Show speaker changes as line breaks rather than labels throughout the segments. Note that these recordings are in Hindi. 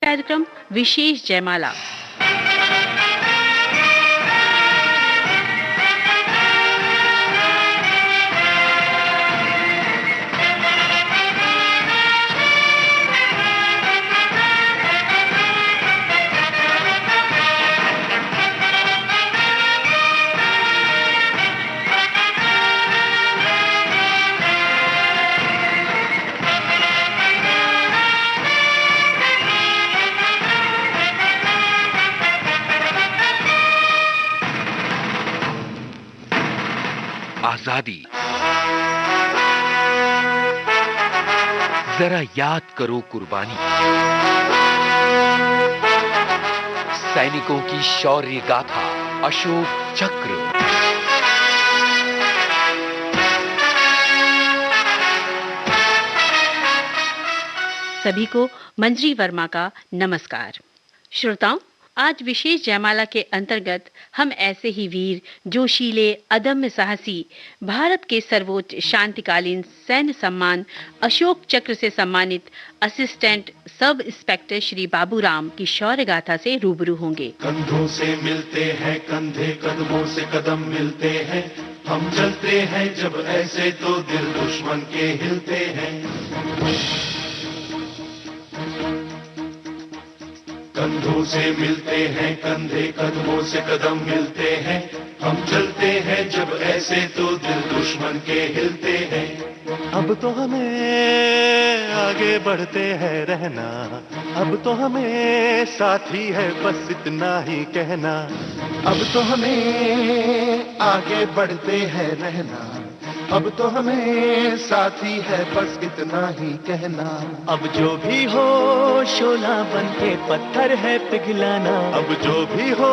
कार्यक्रम विशेष जयमाला।
आजादी। जरा याद करो कुर्बानी, सैनिकों की शौर्य गाथा, अशोक चक्र।
सभी को मंजरी वर्मा का नमस्कार। श्रोताओं, आज विशेष जयमाला के अंतर्गत हम ऐसे ही वीर, जोशीले, अदम्य साहसी, भारत के सर्वोच्च शांतिकालीन सैन्य सम्मान अशोक चक्र से सम्मानित assistant sub inspector Shri Baburam की शौर्य गाथा से रूबरू होंगे।
कंधों से मिलते हैं कंधे, कदमों से कदम मिलते हैं, हम चलते हैं जब ऐसे तो दिल दुश्मन के हिलते हैं। कंधों से मिलते हैं कंधे, कदमों से कदम मिलते हैं, हम चलते हैं जब ऐसे तो दिल दुश्मन के हिलते हैं।
अब तो हमें आगे बढ़ते हैं रहना, अब तो हमें साथी है बस इतना ही कहना।
अब तो हमें आगे बढ़ते हैं रहना, अब तो हमें साथी है बस इतना ही कहना।
अब जो भी हो शोला बन के पत्थर है पिघलाना, अब जो भी हो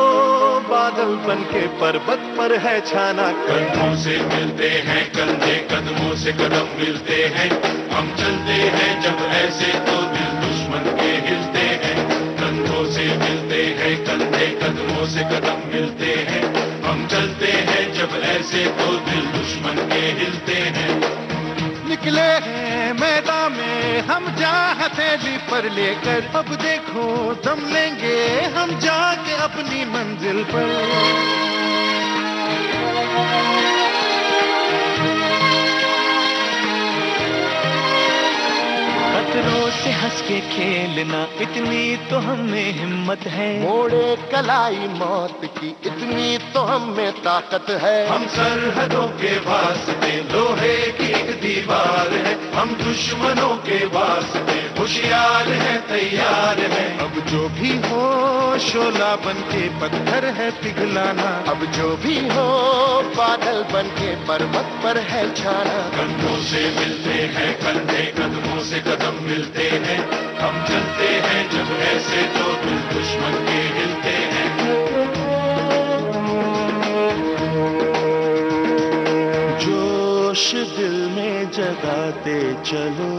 बादल बन के पर्वत पर है छाना।
कंधों से मिलते हैं कंधे, कदमों से कदम मिलते हैं, हम चलते हैं जब ऐसे तो दिल दुश्मन के हिलते हैं। कंधों से मिलते हैं कंधे, कदमों से कदम मिलते हैं, हम चलते हैं जब ऐसे तो दिल दुश्मन के हिलते हैं।
निकले हैं मैदान में हम जा हथेली पर लेकर, अब देखो दम लेंगे हम जाके अपनी मंजिल पर। खतरों से हंस के खेलना, इतनी तो हमें हिम्मत है।
मोड़े कलाई मौत की, इतनी तो हमें ताकत है। हम सरहदों के वास्ते लोहे की एक दीवार है, हम दुश्मनों के वास्ते होशियार है, तैयार है।
अब जो भी हो शोला बन के पत्थर है पिघलाना,
अब जो भी हो बादल बन के पर्वत पर है छाना। कंधों से मिलते हैं कंधे, कदमों से कदम मिलते हैं, हम चलते हैं जब ऐसे तो दिल दुश्मन के हिलते हैं।
जोश दिल में जगाते चलो,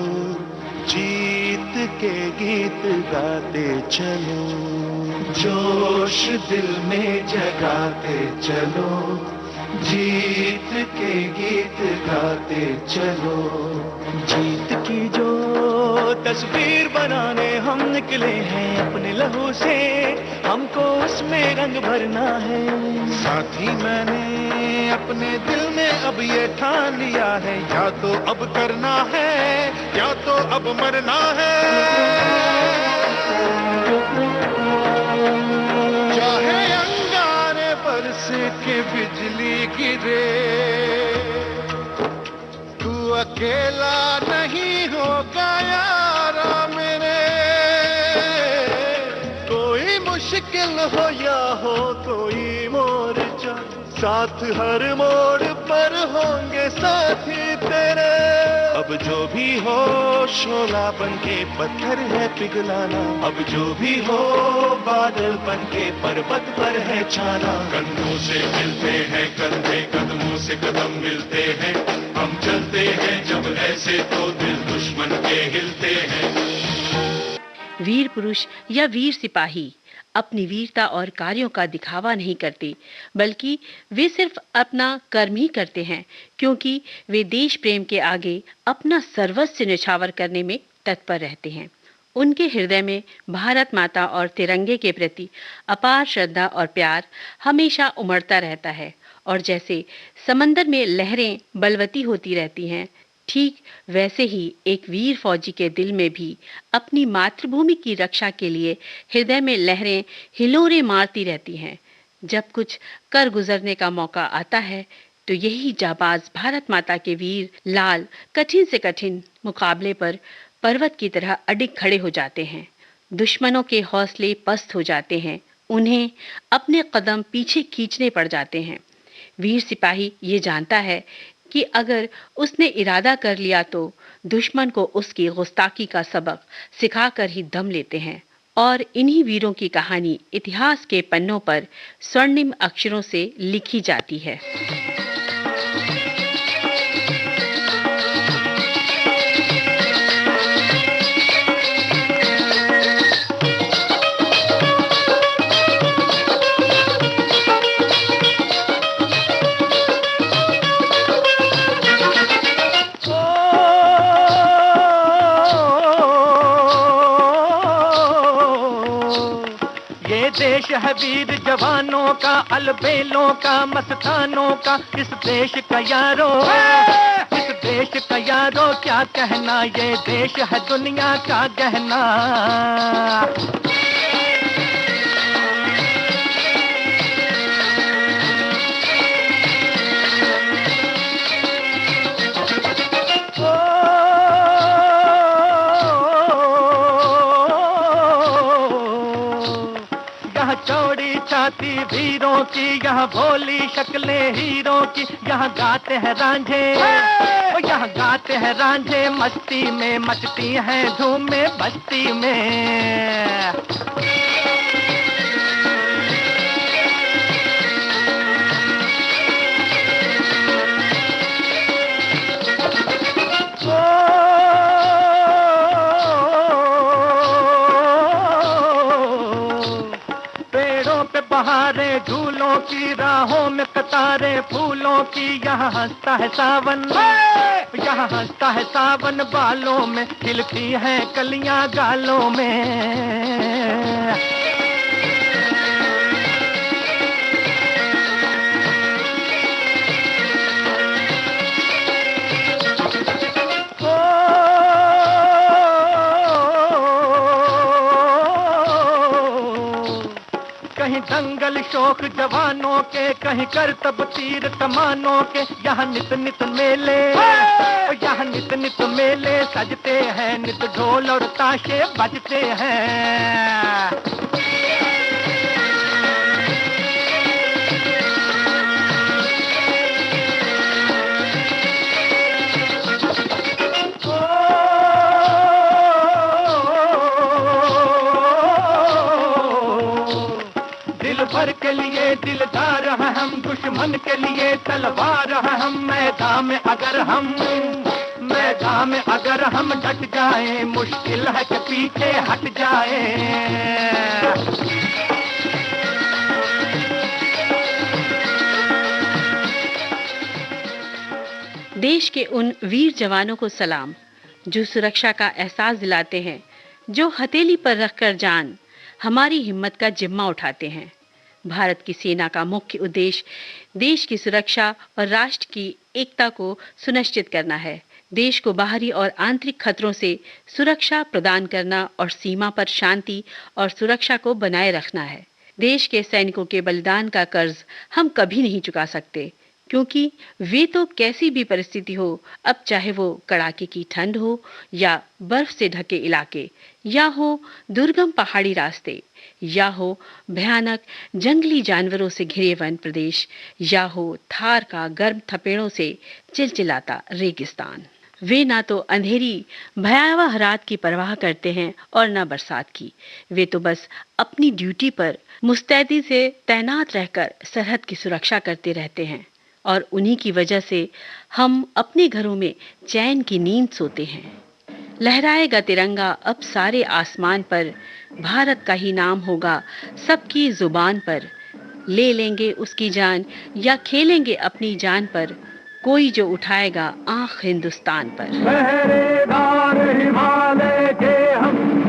जीत के गीत गाते चलो।
जोश दिल में जगाते चलो, जीत के गीत गाते चलो।
जीत की जो तस्वीर बनाने हम निकले हैं अपने लहू से, हमको उसमें रंग भरना है। साथी मैंने अपने दिल में अब ये ठान लिया है, या तो अब करना है या तो अब मरना है। चाहे अंगारे बरसे के बिजली गिरे, तू अकेला नहीं होगा यारा मेरे। कोई मुश्किल हो या हो कोई मोर्चा, साथ हर मोड़ पर होंगे साथी तेरे। अब जो भी हो शोला बन के पत्थर है पिघलाना, अब जो भी हो बादल बन के पर्वत पर है छाना।
कंधों से मिलते हैं कंधे, कदमों से कदम मिलते हैं, हम चलते हैं जब ऐसे तो दिल दुश्मन के हिलते हैं।
वीर पुरुष या वीर सिपाही अपनी वीरता और कार्यों का दिखावा नहीं करते, बल्कि वे सिर्फ अपना कर्म ही करते हैं, क्योंकि वे देश प्रेम के आगे अपना सर्वस्व न्यौछावर करने में तत्पर रहते हैं। उनके हृदय में भारत माता और तिरंगे के प्रति अपार श्रद्धा और प्यार हमेशा उमड़ता रहता है। और जैसे समंदर में लहरें बलवती होती रहती हैं, ठीक वैसे ही एक वीर फौजी के दिल में भी अपनी मातृभूमि की रक्षा के लिए हृदय में लहरें हिलोरे मारती रहती हैं। जब कुछ कर गुजरने का मौका आता है तो यही जाबाज भारत माता के वीर लाल कठिन से कठिन मुकाबले पर पर्वत की तरह अडिग खड़े हो जाते हैं। दुश्मनों के हौसले पस्त हो जाते हैं, उन्हें अपने कदम पीछे खींचने पड़ जाते हैं। वीर सिपाही ये जानता है कि अगर उसने इरादा कर लिया तो दुश्मन को उसकी गुस्ताखी का सबक सिखाकर ही दम लेते हैं। और इन्हीं वीरों की कहानी इतिहास के पन्नों पर स्वर्णिम अक्षरों से लिखी जाती है।
देश है वीर जवानों का, अलबेलों का, मस्तानों का। इस देश का यारो, इस देश का यारो क्या कहना, ये देश है दुनिया का गहना। छाती वीरों की, यहाँ भोली शक्लें हीरों की। यहाँ गाते हैं रांझे, यहाँ गाते हैं रांझे, मस्ती में मचती हैं धूमें बस्ती में। बहारें झूलों की, राहों में कतारें फूलों की। यहाँ हंसता है सावन, यहाँ हंसता है सावन, बालों में खिलती हैं कलियां गालों में। कहीं दंगल शौक जवानों के, कहीं करतब तीर कमानों के। यहाँ नित नित मेले, यहाँ नित नित मेले सजते हैं, नित ढोल और ताशे बजते हैं। भर के लिए दिलदार हैं हम, दुश्मन के लिए तलवार हैं हम। मैदान में अगर हम डट जाएं, मुश्किल है कि पीछे हट जाएं।
देश के उन वीर जवानों को सलाम जो सुरक्षा का एहसास दिलाते हैं, जो हथेली पर रखकर जान हमारी हिम्मत का जिम्मा उठाते हैं। भारत की सेना का मुख्य उद्देश्य देश की सुरक्षा और राष्ट्र की एकता को सुनिश्चित करना है। देश को बाहरी और आंतरिक खतरों से सुरक्षा प्रदान करना और सीमा पर शांति और सुरक्षा को बनाए रखना है। देश के सैनिकों के बलिदान का कर्ज हम कभी नहीं चुका सकते, क्योंकि वे तो कैसी भी परिस्थिति हो, अब चाहे वो कड़ाके की ठंड हो या बर्फ से ढके इलाके, या हो दुर्गम पहाड़ी रास्ते, या हो भयानक जंगली जानवरों से घिरे वन प्रदेश, या हो थार का गर्म थपेड़ों से चिलचिलाता रेगिस्तान, वे ना तो अंधेरी भयावह रात की परवाह करते हैं और न बरसात की। वे तो बस अपनी ड्यूटी पर मुस्तैदी से तैनात रहकर सरहद की सुरक्षा करते रहते हैं, और उन्हीं की वजह से हम अपने घरों में चैन की नींद सोते हैं। लहराएगा तिरंगा अब सारे आसमान पर, भारत का ही नाम होगा सबकी जुबान पर। ले लेंगे उसकी जान या खेलेंगे अपनी जान पर, कोई जो उठाएगा आंख हिंदुस्तान पर।
पहरेदार हिमालय के हम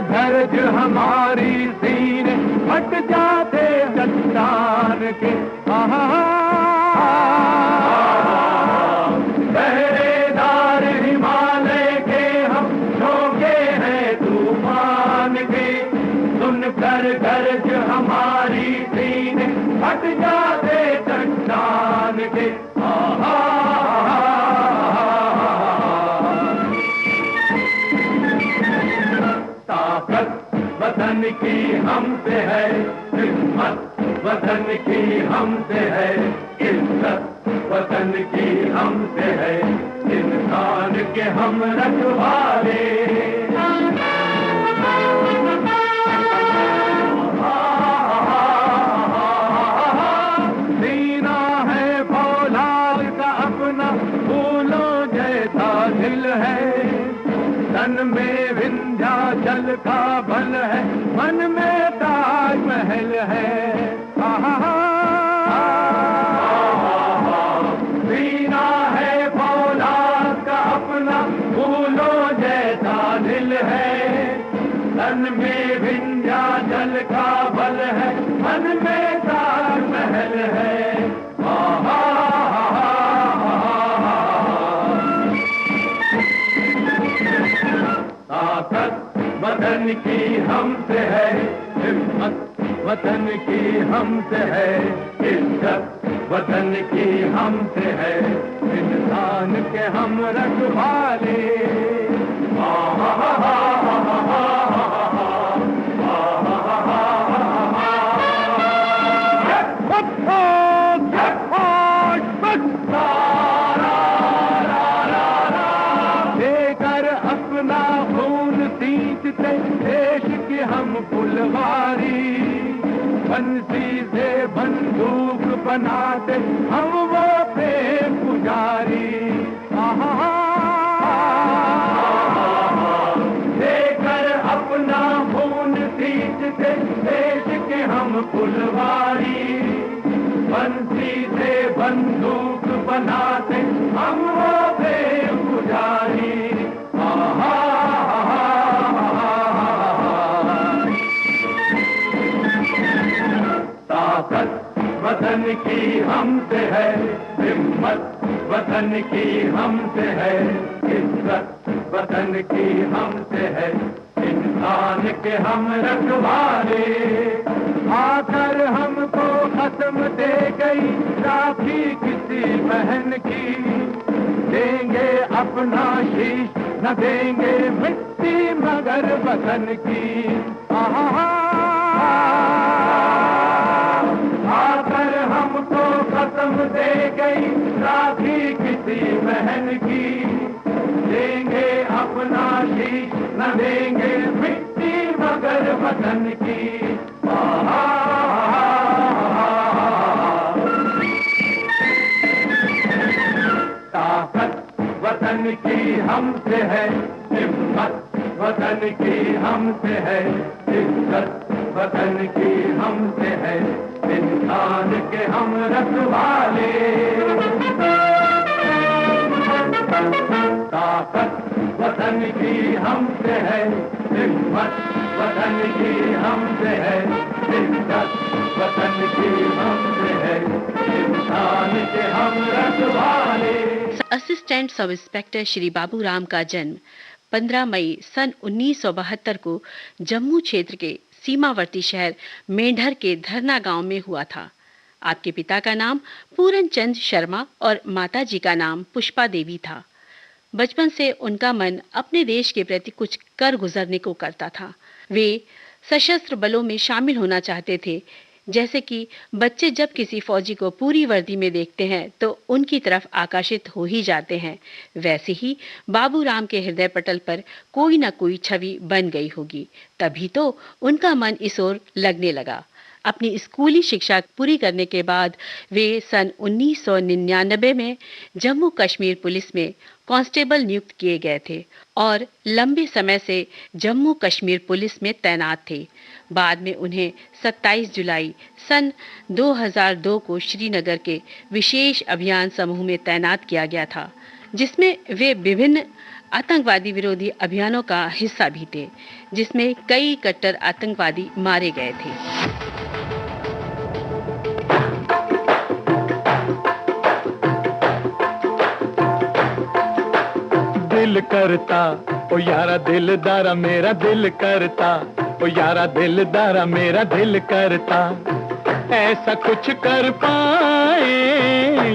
गरज हमारी सीने फट जाते चट्टान के। पहरेदार हिमालय के हम झोंके हैं तूफान के, सुनकर गरज हमारी सीने फट जाते चट्टान के। ताकत वतन की हमसे है, हिम्मत वतन की हमसे है, इज्जत वतन की हमसे है, इंसान के हम रखवाले। सीना है फौलाद का अपना, फूलों जैसा दिल है, तन में विंध्याचल का बल है, मन में ताजमहल है। सीना है फौलाद का अपना, फूलों जैसा दिल है, तन में विंध्याचल का बल है, मन में ताजमहल है। ताकत वतन की हमसे है, हिम्मत वतन की हमसे है, इज्जत वतन की हमसे है, इंसान के हम रखवाले। देकर अपना खून सींचते देश की हम फुलवारी, बंसी से बंदूक बनाते हम वो प्रेम पुजारी। देकर अपना खून सींचते देश के हम फुलवारी, बंसी से बंदूक बनाते हम वो प्रेम पुजारी। ताकत वतन की हमसे है, हिम्मत वतन की हमसे है, इज्जत वतन की हमसे है, इंसान के हम रखवाले। आकर हमको खत्म दे गई राखी किसी बहन की, देंगे अपना शीश न देंगे मिट्टी मगर वतन की। आकर हमको खत्म दे गई राखी किसी बहन की, देंगे अपना शीश न देंगे मिट्टी मगर वतन की। ताकत वतन की हमसे है, हिम्मत वतन की हमसे है, इज्जत वतन की हमसे है, इंसान के हम रखवाले। ताकत वतन की हमसे है, हिम्मत वतन की हमसे है, इज्जत वतन की हमसे है, इंसान के हम रखवाले।
Assistant sub inspector Shri Baburam का जन्म 15 मई सन 1972 को जम्मू क्षेत्र के सीमावर्ती शहर मेंढर के धरना गांव में हुआ था। आपके पिता का नाम पूरन चंद शर्मा और माताजी का नाम पुष्पा देवी था। बचपन से उनका मन अपने देश के प्रति कुछ कर गुजरने को करता था। वे सशस्त्र बलों में शामिल होना चाहते थे। जैसे कि बच्चे जब किसी फौजी को पूरी वर्दी में देखते हैं तो उनकी तरफ आकर्षित हो ही जाते हैं, वैसे ही बाबूराम के हृदय पटल पर कोई न कोई छवि बन गई होगी। तभी तो उनका मन इस ओर लगने लगा। अपनी स्कूली शिक्षा पूरी करने के बाद वे सन 1999 में जम्मू कश्मीर पुलिस में कांस्टेबल नियुक्त किए गए थे और लंबे समय से जम्मू कश्मीर पुलिस में तैनात थे। बाद में उन्हें 27 जुलाई सन 2002 को श्रीनगर के विशेष अभियान समूह में तैनात किया गया था, जिसमें वे विभिन्न आतंकवादी विरोधी अभियानों का हिस्सा भी थे, जिसमें कई कट्टर आतंकवादी मारे गए थे।
दिल करता ओ यारा दिलदारा मेरा दिल करता, ओ यारा दिलदारा मेरा दिल करता, ऐसा कुछ कर पाए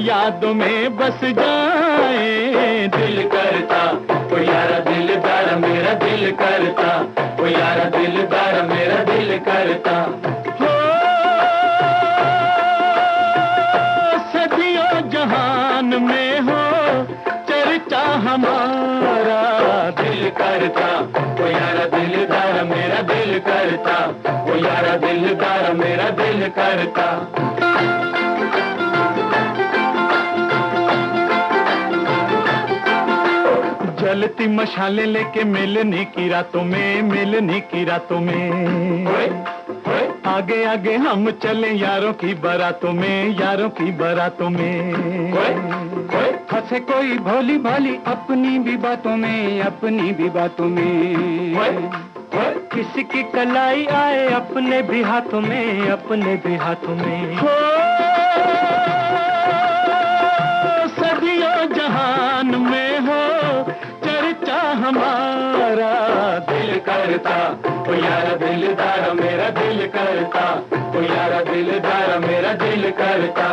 यादों में बस जाए। दिल करता ओ यारा दिलदारा मेरा दिल करता, ओ यारा दिलदारा मेरा दिल करता। हो सदियों जहान में हो चर्चा हमारा, दिल करता ओ यारा दिलदारा मेरा दिल करता, ओ यारा दिलदारा मेरा दिल करता। जलती मशाले लेके मिलने की रातों में, मिलने की रातों में, आगे आगे हम चले यारों की बारातों में, यारों की बारातों में। फंसे कोई भोली भाली अपनी भी बातों में, अपनी भी बातों में। किसी की कलाई आए अपने भी हाथों में, अपने भी हाथों में। हो सदियों जहान में हो चर्चा हमारा, दिल करता ओ यारा दिलदारा मेरा दिल करता, ओ यारा दिलदारा मेरा दिल करता।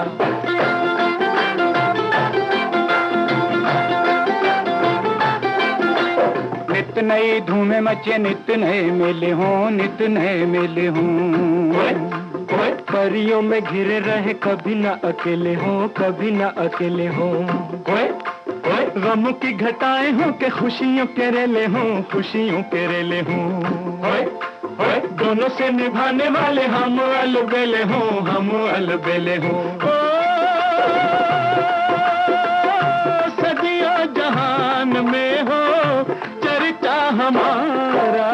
नित नई धूमें मचे, नित नए मेले हों, नित नए मेले हों। परियों में घिरे रहे, कभी न अकेले हों, कभी न अकेले हों। गमों की घटाएं हों के खुशियों के रेले हों, खुशियों के रेले हों। दोनों से निभाने वाले हम अलबेले हों, हम अलबेले हों। सदियों जहान में हो चर्चा हमारा,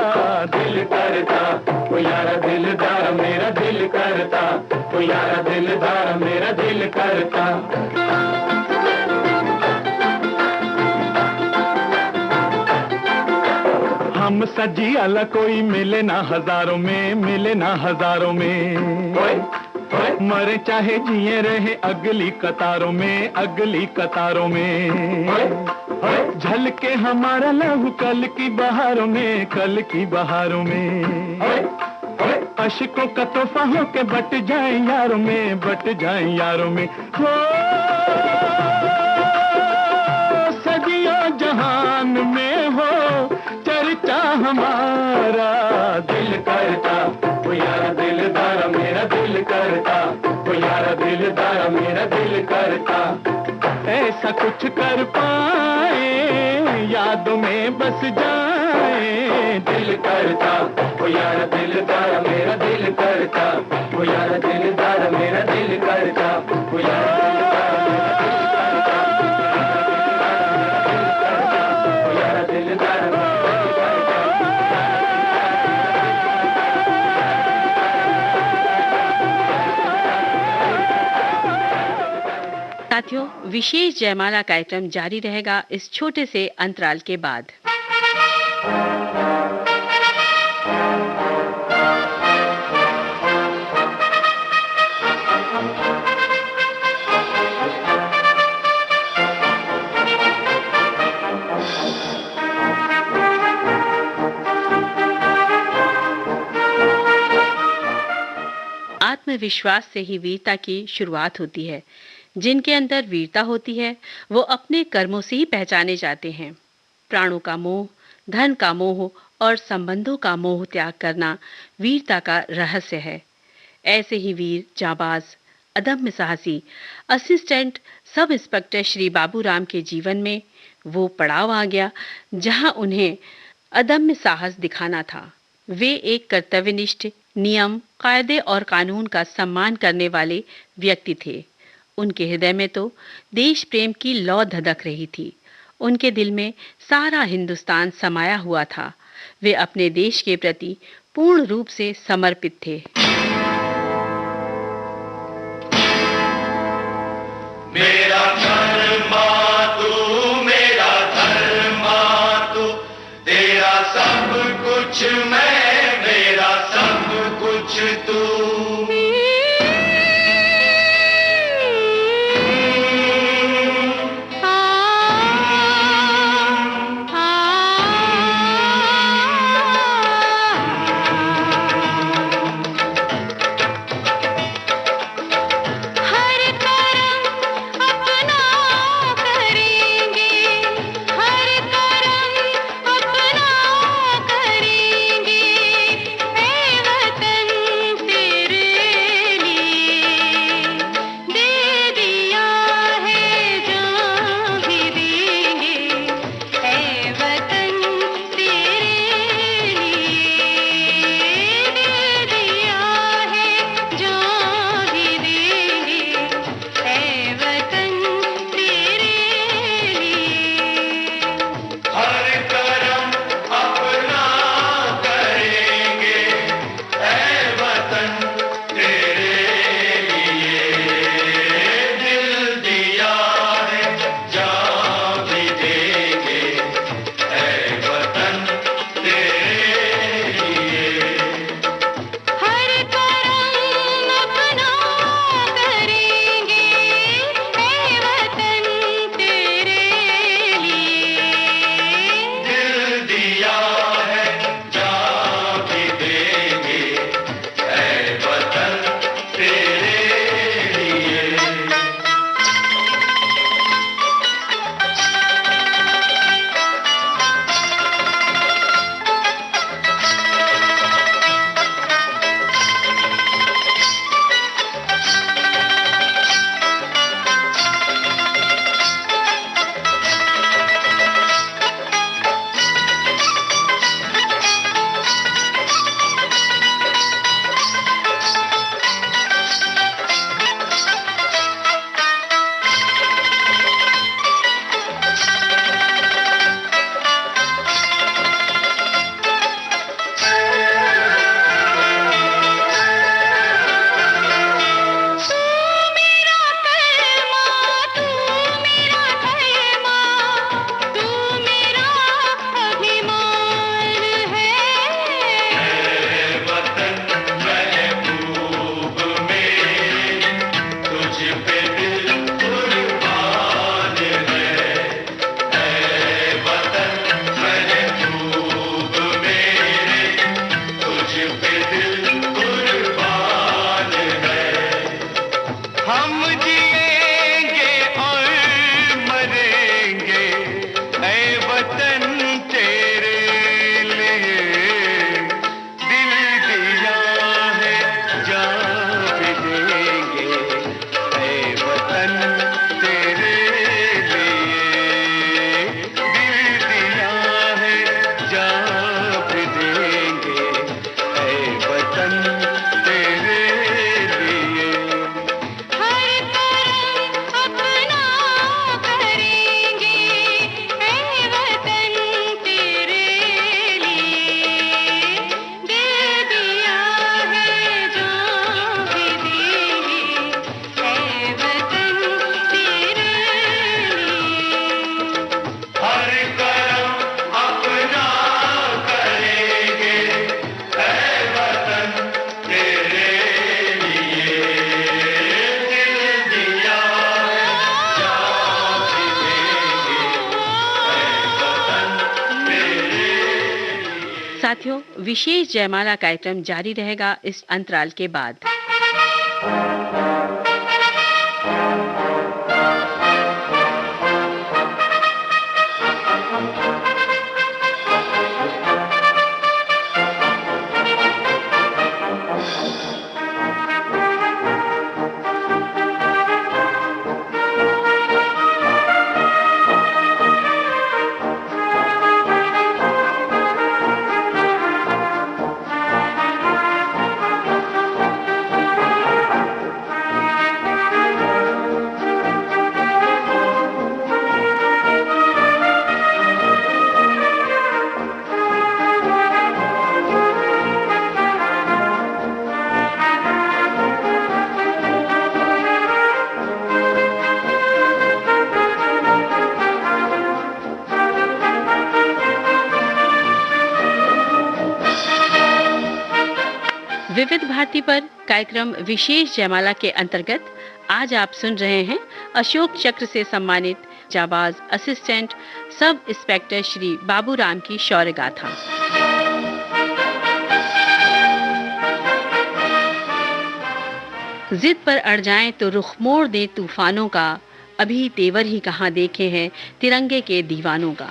दिल करता ओ यारा दिलदारा मेरा दिल करता, ओ यारा दिलदारा मेरा दिल करता। हम सजी अला कोई मिले ना हजारों में, मिले ना हजारों में। मरे चाहे जिए रहे अगली कतारों में, अगली कतारों में। झलके हमारा लहू कल की बहारों में, कल की बहारों में। अशकों का तोहफा हो के बट जाए यारों में, बट जाए यारों में। हो सदियों जहान में हो चर्चा हमारा, दिल करता ओ यारा दिलदारा मेरा दिल करता, ओ यारा दिलदारा मेरा दिल करता। ऐसा कुछ कर पाए यादों में बस जाए। दिल करता ओ यारा दिलदारा मेरा दिल करता, ओ यारा दिलदारा मेरा दिल करता, ओ यारा दिलदारा मेरा दिल करता।
साथियों, विशेष जयमाला कार्यक्रम जारी रहेगा इस छोटे से अंतराल के बाद। आत्मविश्वास से ही वीरता की शुरुआत होती है। जिनके अंदर वीरता होती है वो अपने कर्मों से ही पहचाने जाते हैं। प्राणों का मोह, धन का मोह और संबंधों का मोह त्याग करना वीरता का रहस्य है। ऐसे ही वीर जाबाज, अदम्य साहसी assistant sub inspector Shri Baburam के जीवन में वो पड़ाव आ गया जहां उन्हें अदम्य साहस दिखाना था। वे एक कर्तव्यनिष्ठ, नियम, कायदे और कानून का सम्मान करने वाले व्यक्ति थे। उनके हृदय में तो देश प्रेम की लौ धधक रही थी। उनके दिल में सारा हिंदुस्तान समाया हुआ था। वे अपने देश के प्रति पूर्ण रूप से समर्पित थे।
मेरा धर्मा तू मेरा धर्मा कुछ मैं, मेरा सब कुछ तू।
साथियों, विशेष जयमाला कार्यक्रम जारी रहेगा इस अंतराल के बाद। विविध भारती पर कार्यक्रम विशेष जयमाला के अंतर्गत आज आप सुन रहे हैं अशोक चक्र से सम्मानित जाबाज assistant sub inspector Shri Baburam की शौर्य गाथा। जिद पर अड़ जाएं तो रुख मोड़ दे तूफानों का, अभी तेवर ही कहां देखे हैं तिरंगे के दीवानों का।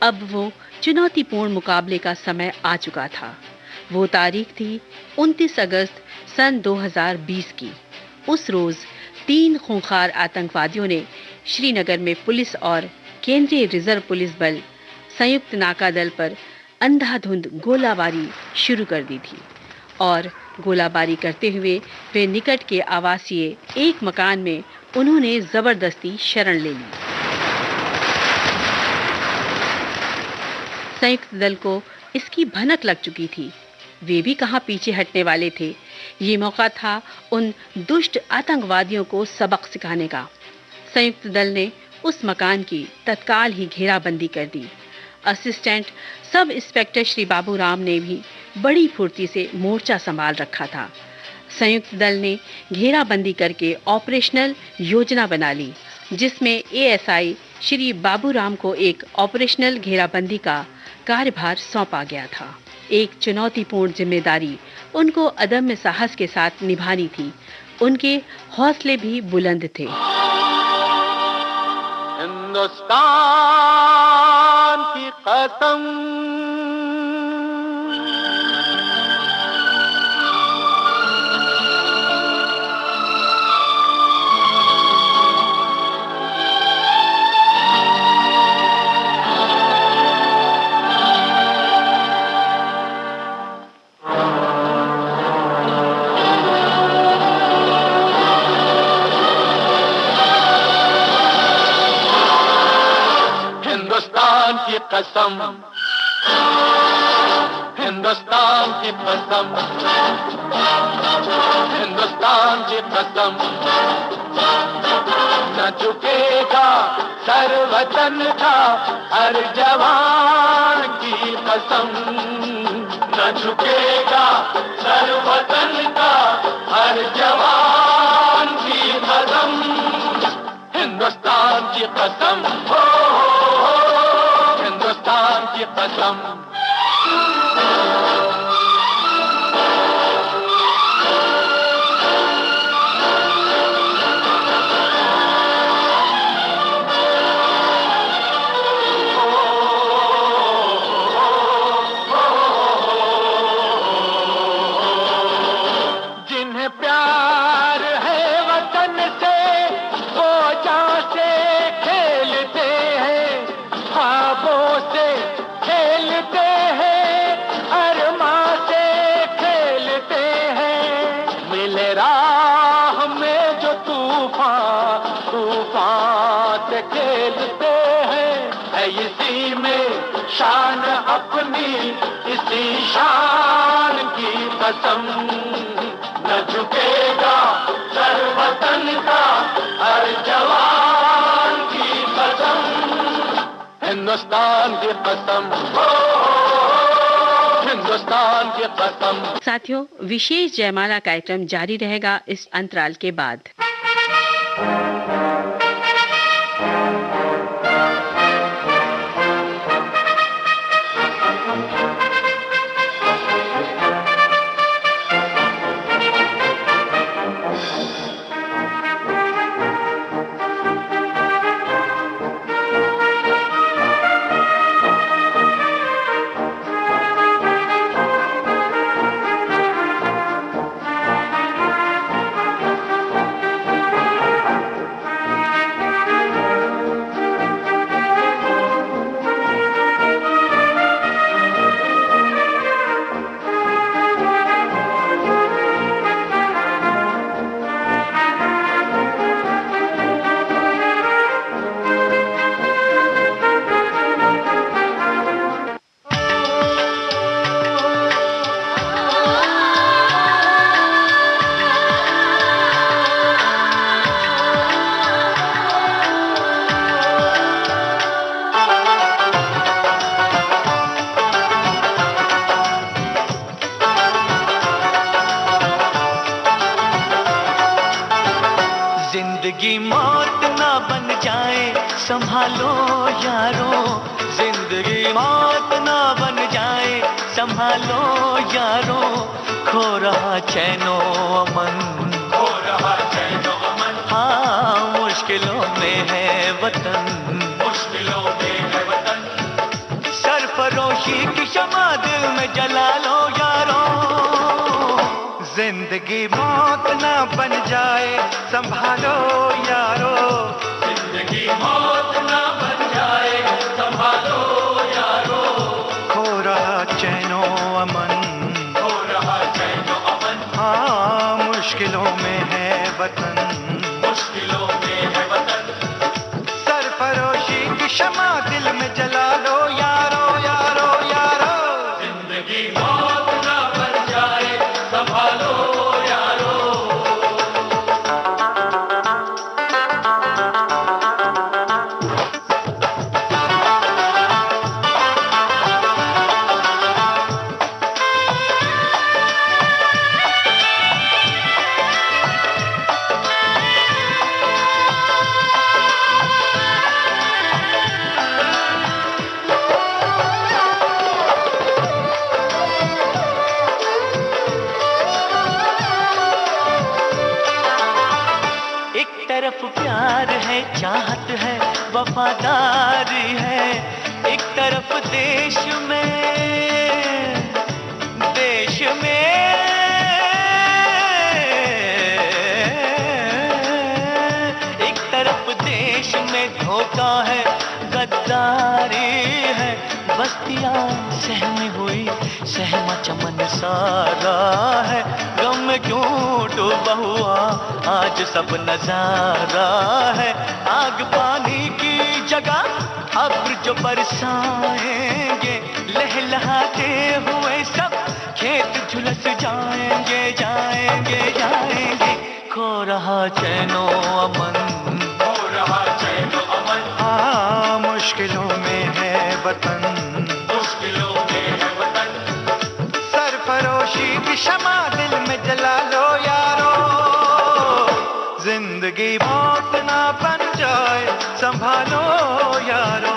अब वो चुनौतीपूर्ण मुकाबले का समय आ चुका था। वो तारीख थी 29 अगस्त सन 2020 की। उस रोज 3 खूंखार आतंकवादियों ने श्रीनगर में पुलिस और केंद्रीय रिजर्व पुलिस बल संयुक्त नाका दल पर अंधाधुंध गोलाबारी शुरू कर दी थी और गोलाबारी करते हुए वे निकट के आवासीय एक मकान में उन्होंने जबरदस्ती शरण ले ली। संयुक्त दल को इसकी भनक लग चुकी थी। वे भी कहां पीछे हटने वाले थे। ये मौका था उन दुष्ट आतंकवादियों को सबक सिखाने का। संयुक्त दल ने उस मकान की तत्काल ही घेराबंदी कर दी। Assistant sub inspector Shri Baburam ने भी बड़ी फुर्ती से मोर्चा संभाल रखा था। संयुक्त दल ने घेराबंदी करके ऑपरेशनल योजना बना ली, जिसमें एएसआई श्री बाबूराम को एक ऑपरेशनल घेराबंदी का कार्यभार सौंपा गया था। एक चुनौतीपूर्ण जिम्मेदारी उनको अदम्य साहस के साथ निभानी थी। उनके हौसले भी बुलंद थे।
हिंदुस्तान की कसम, कसम, हिंदुस्तान की कसम, हिंदुस्तान की कसम, न झुकेगा सर वतन का हर जवान की कसम, न झुकेगा सर वतन का हर जवान की कसम, हिंदुस्तान की कसम, हिंदुस्तान की कसम। जिन्हें प्यार है वतन से वो जान से खेलते हैं, ख्वाबों से खेलते हैं, अरमां से खेलते हैं। मिले राह में जो तूफान, तूफान से खेलते हैं। है इसी में शान अपनी, इसी शान की कसम, न झुकेगा सर वतन का हर जवान की कसम, हिंदुस्तान की कसम, हिंदुस्तान की कसम।
साथियों, विशेष जयमाला कार्यक्रम जारी रहेगा इस अंतराल के बाद।
जिंदगी मौत ना बन जाए संभालो यारो, जिंदगी मौत ना बन जाए संभालो यारो, खो रहा चैनो अमन,
खो रहा चैनो अमन,
हाँ मुश्किलों में है वतन,
मुश्किलों में है वतन,
सरफरोशी की शमा दिल में जला लो यारो,
जिंदगी मौत ना बन जाए संभालो यारो,
जिंदगी मौत ना बन जाए संभालो यारो,
खो रहा चैनो अमन,
खो रहा चैनो अमन,
हाँ मुश्किलों में है वतन,
मुश्किलों में है वतन,
सरफरोशी की शमा दिल में जला लो यारो यारो यारो,
जिंदगी मौत ना बन जाए संभालो यारो।
तरफ प्यार है, चाहत है, वफादारी है, एक तरफ देश में एक तरफ देश में धोखा है, गद्दारी है, बस्तियां सहमी हुई, सहमा चमन सारा है, गम में क्यों डूबा हुआ आज सब नजारा है, आग पानी की जगह अब्र जो बरसाएंगे, लहलहाते हुए सब खेत झुलस जाएंगे जाएंगे जाएंगे, खो रहा चैनो अमन,
खो रहा चैनो अमन,
हाँ मुश्किलों में है वतन,
मुश्किलों में है वतन,
सरफरोशी की शमा दिल में जला लो यारो, जिंदगी मौत ना बन जाए संभालो यारो,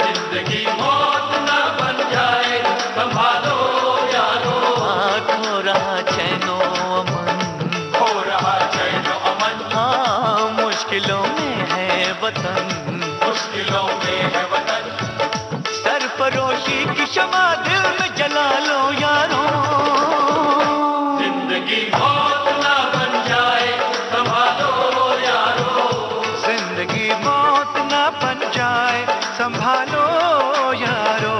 जिंदगी मौत ना बन जाए संभालो यारो,
खो रहा चैनो अमन,
खो रहा चैनो अमन,
हाँ मुश्किलों में है वतन,
मुश्किलों में है वतन,
सरफरोशी की शमा दिल में जला लो यारो,
जिंदगी मौत ना बन जाए संभालो यारो,
जिंदगी मौत ना बन जाए संभालो यारो।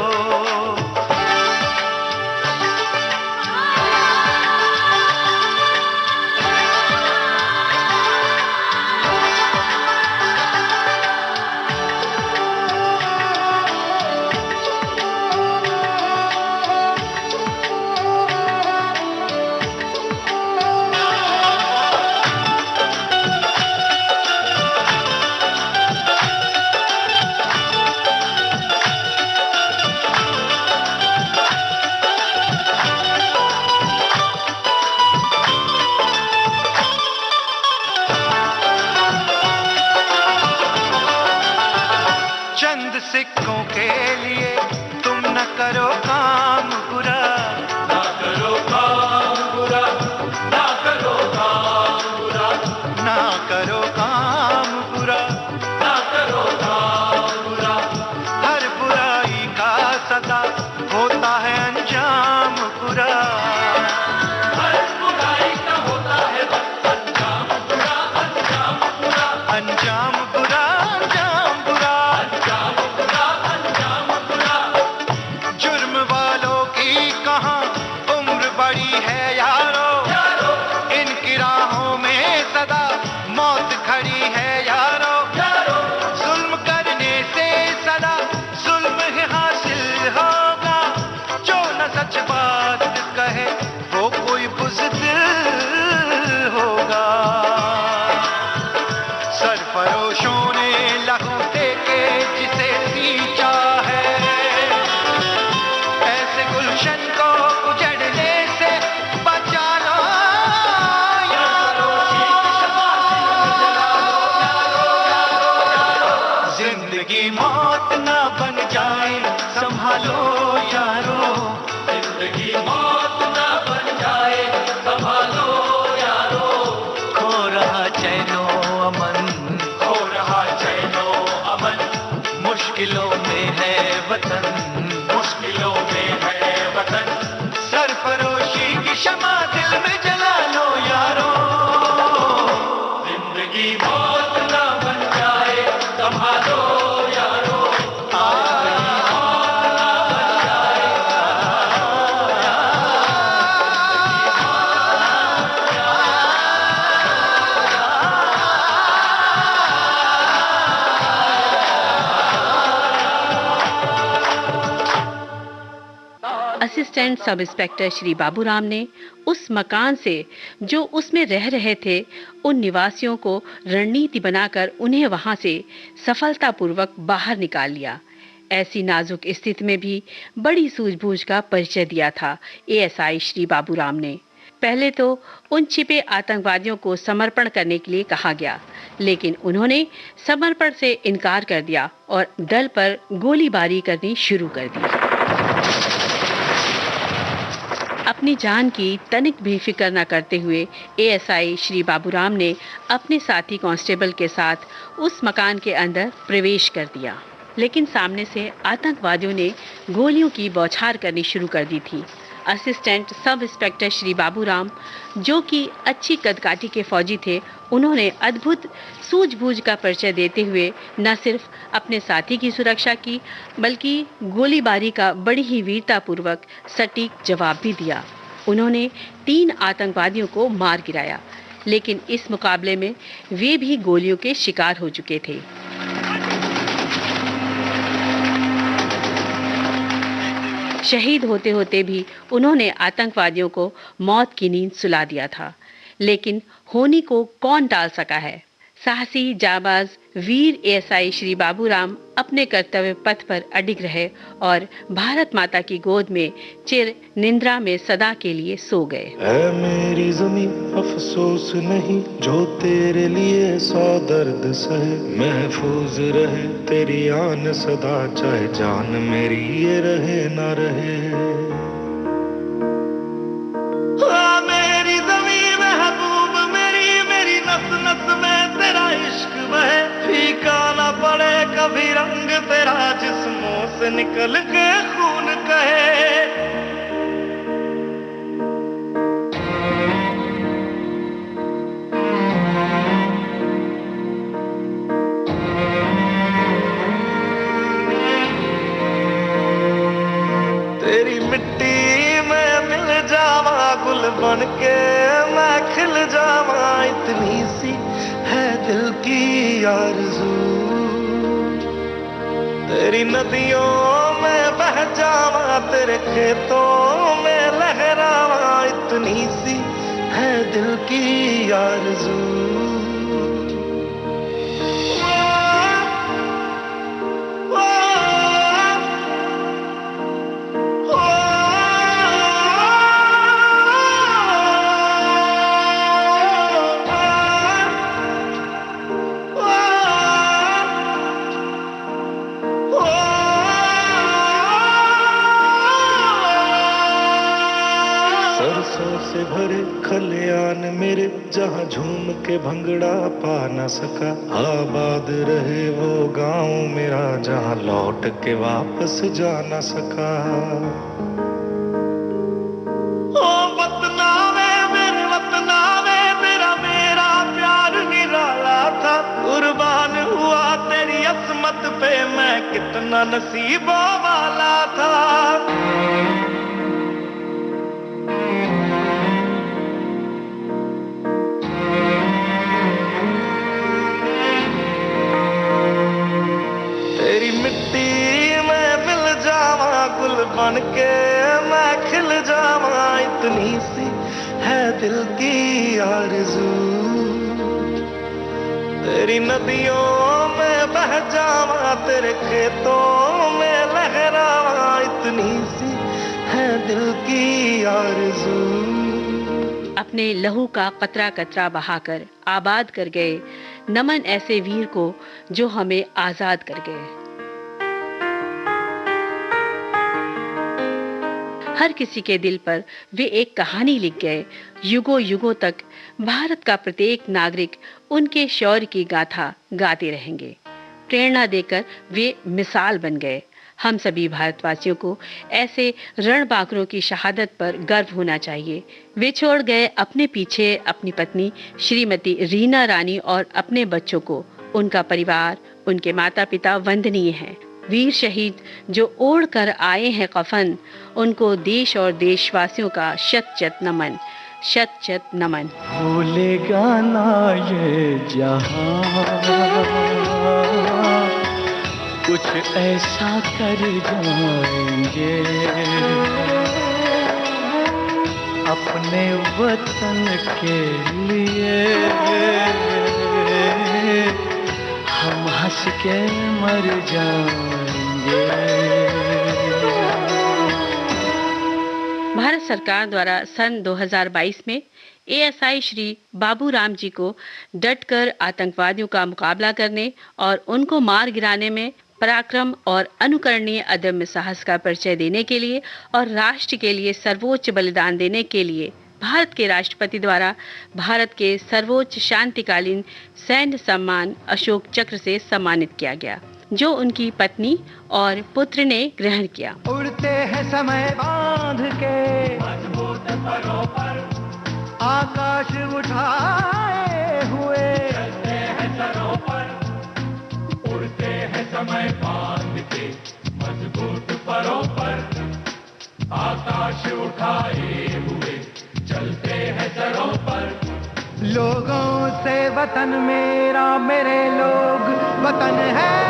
चंद सिक्कों के लिए तुम न करो काम बुरा,
ना करो काम बुरा, ना करो काम बुरा,
ना करो काम बुरा,
ना करो काम बुरा,
हर बुराई का सदा होता है अंजाम बुरा,
हर बुराई का होता है अंजाम बुरा, अंजाम बुरा,
अंजाम बुरा, अंजाम बुरा,
अंजाम बुरा, अंजाम बुरा,
जुर्म वालों की कहाँ उम्र बड़ी है यारो, इनकी राहों में सदा मौत खड़ी है यारो, जुल्म करने से सदा जुल्म ही हासिल होगा, जो न सच बात कहे वो कोई बुज़दिल होगा, सरफरोशों ने लहू दे के जिसे सींचा है, ऐसे गुलशन को उजड़ने से बचा लो यारो,
सरफरोशी की शमा दिल में जला लो
assistant sub inspector Shri Baburam ने उस मकान से जो उसमें रह रहे थे उन निवासियों को रणनीति बनाकर उन्हें वहां से सफलतापूर्वक बाहर निकाल लिया। ऐसी नाजुक स्थिति में भी बड़ी सूझबूझ का परिचय दिया था एएसआई श्री बाबूराम ने। पहले तो उन छिपे आतंकवादियों को समर्पण करने के लिए कहा गया, लेकिन उन्होंने समर्पण से इनकार कर दिया और दल पर गोलीबारी करनी शुरू कर दी। अपनी जान की तनिक भी फिक्र न करते हुए एएसआई श्री बाबूराम ने अपने साथी कांस्टेबल के साथ उस मकान के अंदर प्रवेश कर दिया, लेकिन सामने से आतंकवादियों ने गोलियों की बौछार करनी शुरू कर दी थी। Assistant sub inspector Shri Baburam, जो कि अच्छी कदकाठी के फौजी थे, उन्होंने अद्भुत सूझबूझ का परिचय देते हुए न सिर्फ अपने साथी की सुरक्षा की, बल्कि गोलीबारी का बड़ी ही वीरतापूर्वक सटीक जवाब भी दिया। उन्होंने 3 आतंकवादियों को मार गिराया, लेकिन इस मुकाबले में वे भी गोलियों के शिकार हो चुके थे। शहीद होते होते भी उन्होंने आतंकवादियों को मौत की नींद सुला दिया था, लेकिन होनी को कौन टाल सका है। साहसी जाबाज वीर एएसआई श्री बाबूराम अपने कर्तव्य पथ पर अडिग रहे और भारत माता की गोद में चिर निंद्रा में सदा के लिए सो गए।
ऐ मेरी ज़मीं अफसोस नहीं जो तेरे लिए 100 दर्द सहे, महफूज रहे तेरी आन सदा, चाहे जान मेरी ये रहे ना रहे। मेरी ज़मीं महबूब मेरी नस नस में तेरा इश्क बहे, फीका ना पड़े कभी रंग तेरा, जिस्मों से निकल के खून कहे। तेरी मिट्टी में मिल जावा, गुल बन के मैं खिल जावा, इतनी सी है दिल की आरज़ू। तेरी नदियों में बह जावा, तेरे खेतों में लहरावा, इतनी सी है दिल की आरज़ू। से भरे खलियान मेरे, जहाँ झूम के भंगड़ा पा न सका, आबाद रहे वो गांव मेरा, जहाँ लौट के वापस जा न सका। ओ वतनावे मेरे वतनावे, तेरा मेरा प्यार निराला था, कुर्बान हुआ तेरी असमत पे मैं कितना नसीबों वाला था। बन के मैं खिल जावा, इतनी सी है दिल की आरज़ू। तेरी नदियों में बह जावा, तेरे खेतों में लहरावा, इतनी सी है दिल की आरज़ू।
अपने लहू का कतरा कतरा बहाकर आबाद कर गए, नमन ऐसे वीर को जो हमें आजाद कर गए। हर किसी के दिल पर वे एक कहानी लिख गए। युगों युगों तक भारत का प्रत्येक नागरिक उनके शौर्य की गाथा गाते रहेंगे। प्रेरणा देकर वे मिसाल बन गए। हम सभी भारतवासियों को ऐसे रणबांकुरों की शहादत पर गर्व होना चाहिए। वे छोड़ गए अपने पीछे अपनी पत्नी श्रीमती रीना रानी और अपने बच्चों को। उनका परिवार, उनके माता पिता वंदनीय हैं। वीर शहीद जो ओढ़ कर आए हैं कफन, उनको देश और देशवासियों का शत शत नमन, शत शत नमन।
भूलेगा ना ये जहां, कुछ ऐसा कर जाएंगे अपने वतन के लिए हम हंस के मर जाएंगे।
भारत सरकार द्वारा सन 2022 में एएसआई श्री बाबूराम जी को डटकर आतंकवादियों का मुकाबला करने और उनको मार गिराने में पराक्रम और अनुकरणीय अदम्य साहस का परिचय देने के लिए और राष्ट्र के लिए सर्वोच्च बलिदान देने के लिए भारत के राष्ट्रपति द्वारा भारत के सर्वोच्च शांतिकालीन सैन्य सम्मान अशोक चक्र से सम्मानित किया गया, जो उनकी पत्नी और पुत्र ने ग्रहण किया।
उड़ते हैं समय बांध के मजबूत परों पर, आकाश उठाए हुए चलते हैं सरों पर। उड़ते हैं समय बांध के मजबूत परों पर, आकाश उठाए हुए चलते हैं सरों पर। लोगों से वतन मेरा, मेरे लोग वतन है।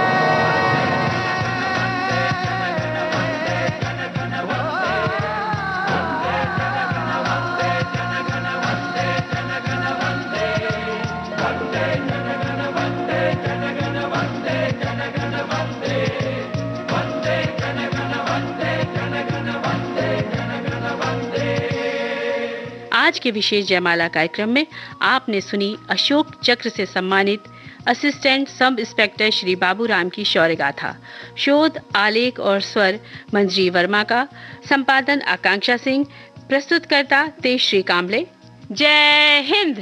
आज के विशेष जयमाला कार्यक्रम में आपने सुनी अशोक चक्र से सम्मानित assistant sub inspector Shri Baburam की शौर्य गाथा। शोध, आलेख और स्वर मंजरी वर्मा का, संपादन आकांक्षा सिंह, प्रस्तुतकर्ता तेजश्री कांबले। जय हिंद।